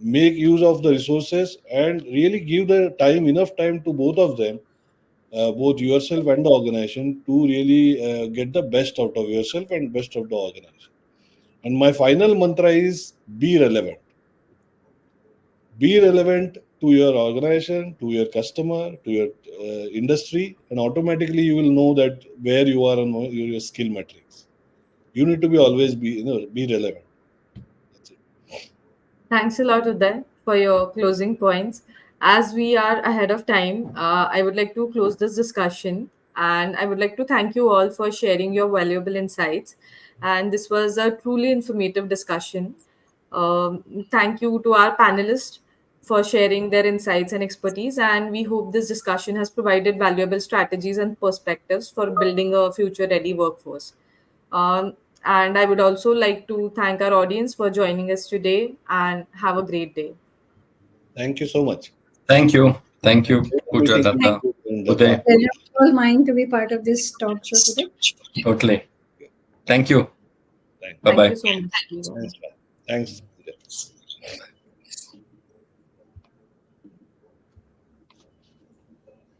make use of the resources, and really give enough time to both of them, both yourself and the organization, to really get the best out of yourself and best of the organization. And my final mantra is, be relevant. Be relevant to your organization, to your customer, to your industry, and automatically you will know that where you are on your skill metrics. You need to always be relevant. That's it. Thanks a lot, Uday, for your closing points. As we are ahead of time, I would like to close this discussion, and I would like to thank you all for sharing your valuable insights. And this was a truly informative discussion. Thank you to our panelists for sharing their insights and expertise. And we hope this discussion has provided valuable strategies and perspectives for building a future ready workforce. Um, and I would also like to thank our audience for joining us today, and have a great day. Thank you so much. Thank you. Thank you, Pooja, Meeting Lata, you and Uday. Pleasure all mine to be part of this talk show today. Totally. Thank you. Thanks. Bye Thank you bye. so much, everyone. Thanks. Thanks.